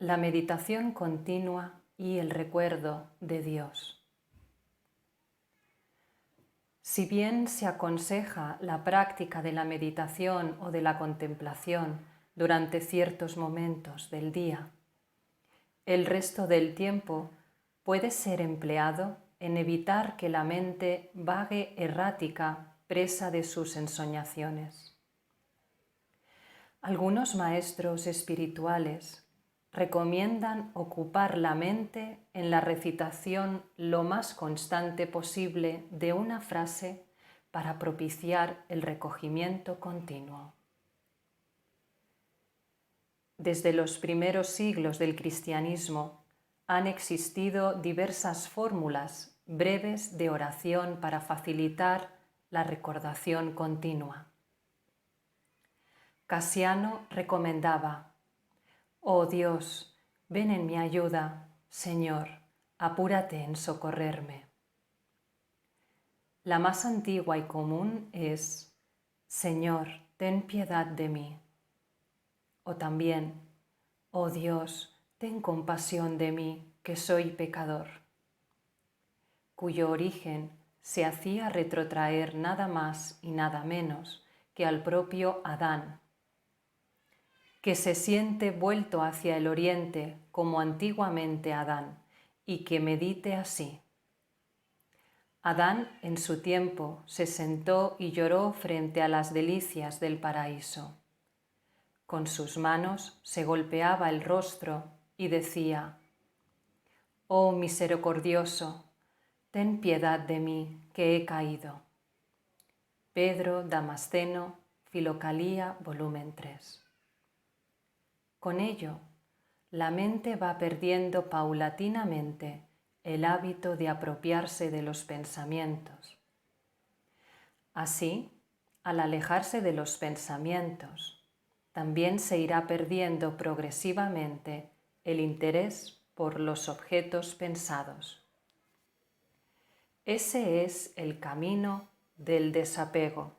La meditación continua y el recuerdo de Dios. Si bien se aconseja la práctica de la meditación o de la contemplación durante ciertos momentos del día, el resto del tiempo puede ser empleado en evitar que la mente vague errática presa de sus ensoñaciones. Algunos maestros espirituales recomiendan ocupar la mente en la recitación lo más constante posible de una frase para propiciar el recogimiento continuo. Desde los primeros siglos del cristianismo han existido diversas fórmulas breves de oración para facilitar la recordación continua. Casiano recomendaba: «Oh Dios, ven en mi ayuda, Señor, apúrate en socorrerme». La más antigua y común es: «Señor, ten piedad de mí». O también: «Oh Dios, ten compasión de mí, que soy pecador», cuyo origen se hacía retrotraer nada más y nada menos que al propio Adán, que se siente vuelto hacia el oriente como antiguamente Adán, y que medite así: Adán en su tiempo se sentó y lloró frente a las delicias del paraíso. Con sus manos se golpeaba el rostro y decía: «Oh misericordioso, ten piedad de mí, que he caído». Pedro Damasceno, Filocalía, volumen 3. Con ello, la mente va perdiendo paulatinamente el hábito de apropiarse de los pensamientos. Así, al alejarse de los pensamientos, también se irá perdiendo progresivamente el interés por los objetos pensados. Ese es el camino del desapego.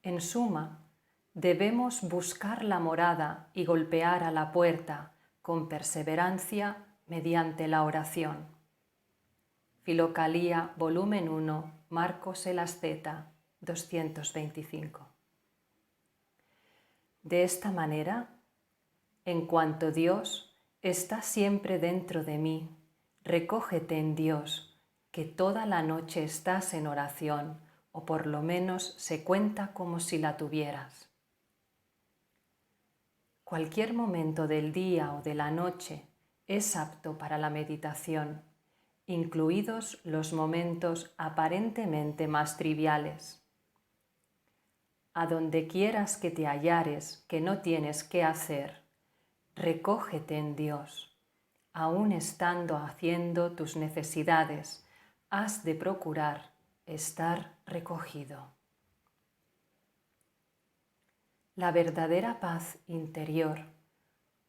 En suma, debemos buscar la morada y golpear a la puerta con perseverancia mediante la oración. Filocalía, volumen 1, Marcos el Asceta, 225. De esta manera, en cuanto Dios está siempre dentro de mí, recógete en Dios, que toda la noche estás en oración, o por lo menos se cuenta como si la tuvieras. Cualquier momento del día o de la noche es apto para la meditación, incluidos los momentos aparentemente más triviales. A donde quieras que te hallares, que no tienes qué hacer, recógete en Dios. Aún estando haciendo tus necesidades, has de procurar estar recogido. La verdadera paz interior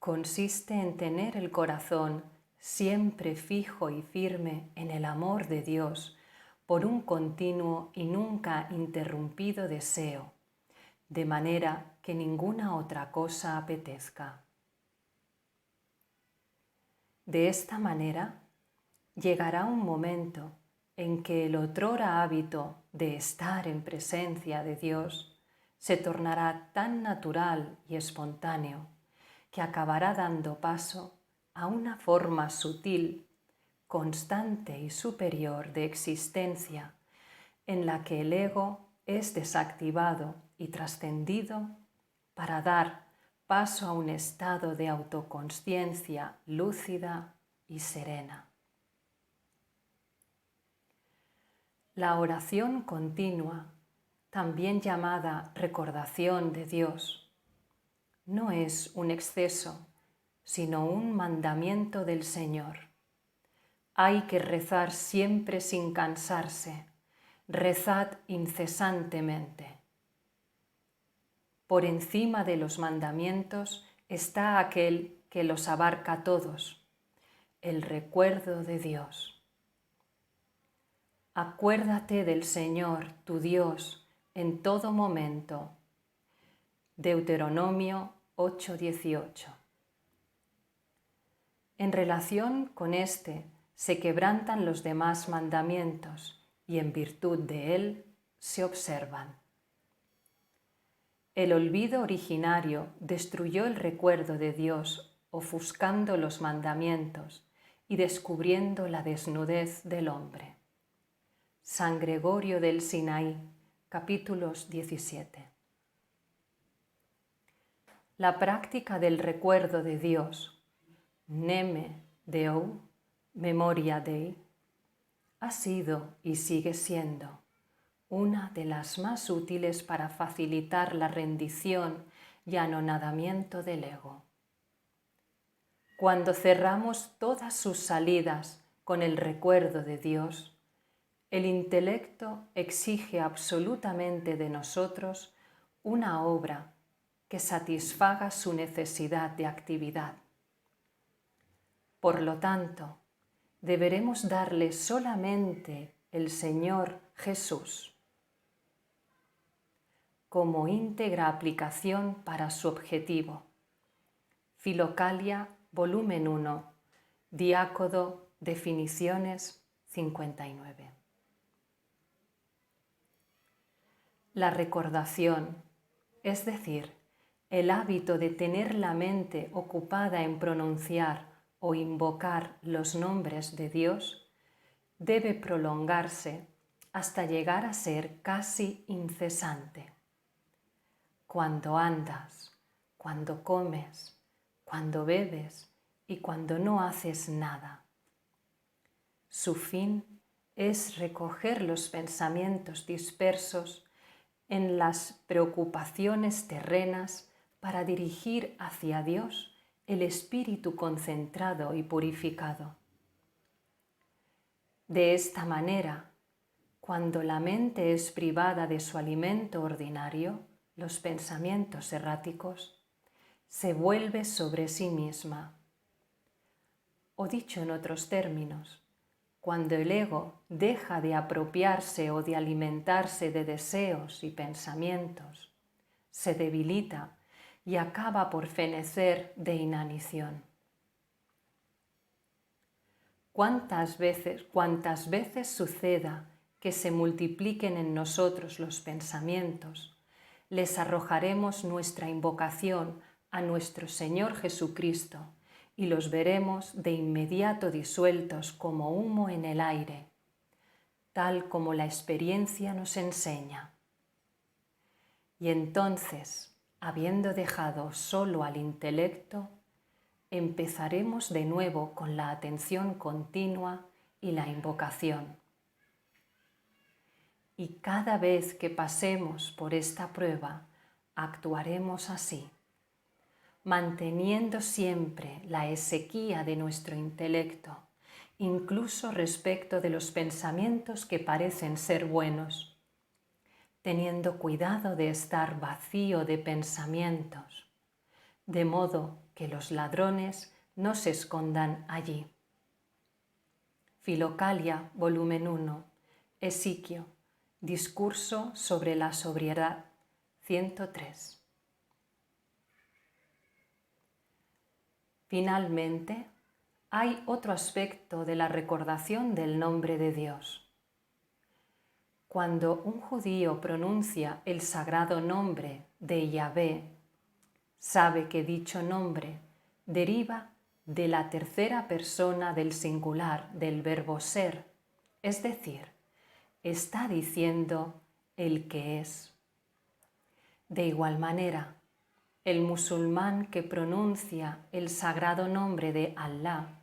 consiste en tener el corazón siempre fijo y firme en el amor de Dios por un continuo y nunca interrumpido deseo, de manera que ninguna otra cosa apetezca. De esta manera, llegará un momento en que el otrora hábito de estar en presencia de Dios se tornará tan natural y espontáneo que acabará dando paso a una forma sutil, constante y superior de existencia en la que el ego es desactivado y trascendido para dar paso a un estado de autoconsciencia lúcida y serena. La oración continua, también llamada recordación de Dios, no es un exceso, sino un mandamiento del Señor. Hay que rezar siempre sin cansarse, rezad incesantemente. Por encima de los mandamientos está aquel que los abarca todos, el recuerdo de Dios. Acuérdate del Señor, tu Dios, en todo momento. Deuteronomio 8:18. En relación con este se quebrantan los demás mandamientos y en virtud de él se observan. El olvido originario destruyó el recuerdo de Dios, ofuscando los mandamientos y descubriendo la desnudez del hombre. San Gregorio del Sinaí, capítulos 17. La práctica del recuerdo de Dios, Neme Deo, Memoria Dei, ha sido y sigue siendo una de las más útiles para facilitar la rendición y anonadamiento del ego. Cuando cerramos todas sus salidas con el recuerdo de Dios, el intelecto exige absolutamente de nosotros una obra que satisfaga su necesidad de actividad. Por lo tanto, deberemos darle solamente el Señor Jesús como íntegra aplicación para su objetivo. Filocalia, volumen 1, Diácodo, definiciones 59. La recordación, es decir, el hábito de tener la mente ocupada en pronunciar o invocar los nombres de Dios, debe prolongarse hasta llegar a ser casi incesante. Cuando andas, cuando comes, cuando bebes y cuando no haces nada. Su fin es recoger los pensamientos dispersos en las preocupaciones terrenas para dirigir hacia Dios el espíritu concentrado y purificado. De esta manera, cuando la mente es privada de su alimento ordinario, los pensamientos erráticos, se vuelve sobre sí misma. O dicho en otros términos, cuando el ego deja de apropiarse o de alimentarse de deseos y pensamientos, se debilita y acaba por fenecer de inanición. Cuantas veces suceda que se multipliquen en nosotros los pensamientos, les arrojaremos nuestra invocación a nuestro Señor Jesucristo y los veremos de inmediato disueltos como humo en el aire, tal como la experiencia nos enseña. Y entonces, habiendo dejado solo al intelecto, empezaremos de nuevo con la atención continua y la invocación. Y cada vez que pasemos por esta prueba, actuaremos así, manteniendo siempre la exequia de nuestro intelecto, incluso respecto de los pensamientos que parecen ser buenos, teniendo cuidado de estar vacío de pensamientos, de modo que los ladrones no se escondan allí. Filocalia, volumen 1, Esiquio, Discurso sobre la sobriedad, 103. Finalmente, hay otro aspecto de la recordación del nombre de Dios. Cuando un judío pronuncia el sagrado nombre de Yahvé, sabe que dicho nombre deriva de la tercera persona del singular del verbo ser, es decir, está diciendo el que es. De igual manera, el musulmán que pronuncia el sagrado nombre de Allah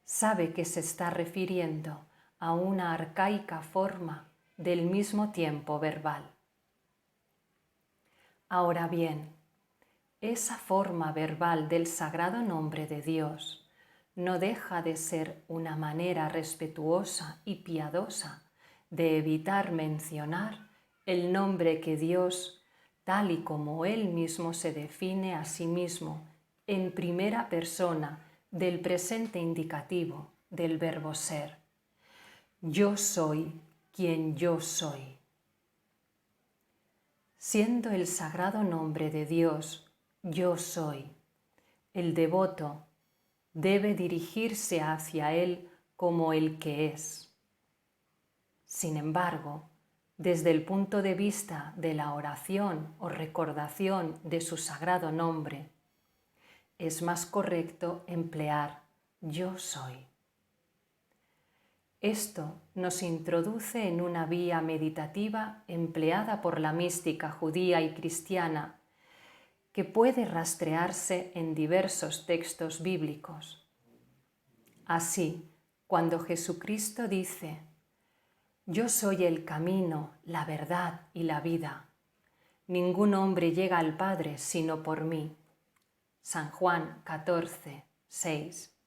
sabe que se está refiriendo a una arcaica forma del mismo tiempo verbal. Ahora bien, esa forma verbal del sagrado nombre de Dios no deja de ser una manera respetuosa y piadosa de evitar mencionar el nombre que Dios, tal y como Él mismo se define a sí mismo en primera persona del presente indicativo del verbo ser. Yo soy quien yo soy. Siendo el sagrado nombre de Dios yo soy. El devoto debe dirigirse hacia él como el que es. Sin embargo, desde el punto de vista de la oración o recordación de su sagrado nombre, es más correcto emplear yo soy. Esto nos introduce en una vía meditativa empleada por la mística judía y cristiana que puede rastrearse en diversos textos bíblicos. Así, cuando Jesucristo dice: yo soy el camino, la verdad y la vida, ningún hombre llega al Padre sino por mí. San Juan 14, 6.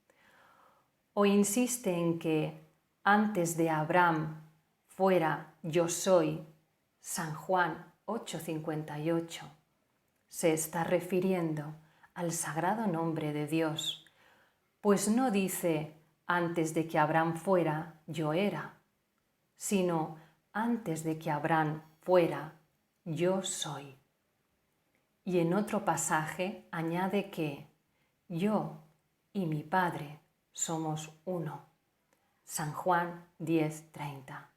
O insiste en que antes de Abraham fuera yo soy, San Juan 8:58, se está refiriendo al sagrado nombre de Dios, pues no dice antes de que Abraham fuera yo era, sino antes de que Abraham fuera yo soy. Y en otro pasaje añade que yo y mi Padre somos uno. San Juan 10:30,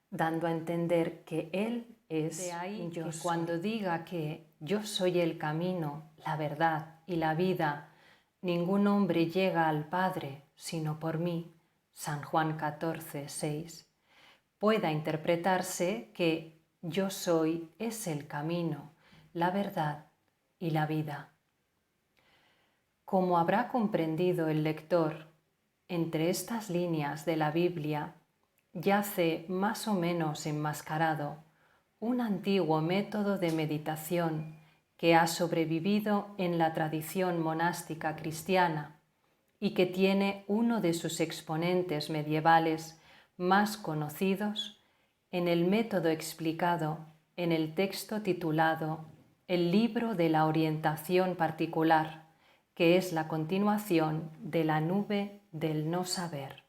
dando a entender que Él es De ahí yo que soy. Cuando diga que yo soy el camino, la verdad y la vida, ningún hombre llega al Padre sino por mí, San Juan 14:6, pueda interpretarse que yo soy es el camino, la verdad y la vida. Como habrá comprendido el lector, entre estas líneas de la Biblia yace más o menos enmascarado un antiguo método de meditación que ha sobrevivido en la tradición monástica cristiana y que tiene uno de sus exponentes medievales más conocidos en el método explicado en el texto titulado El libro de la orientación particular, que es la continuación de la nube del no saber.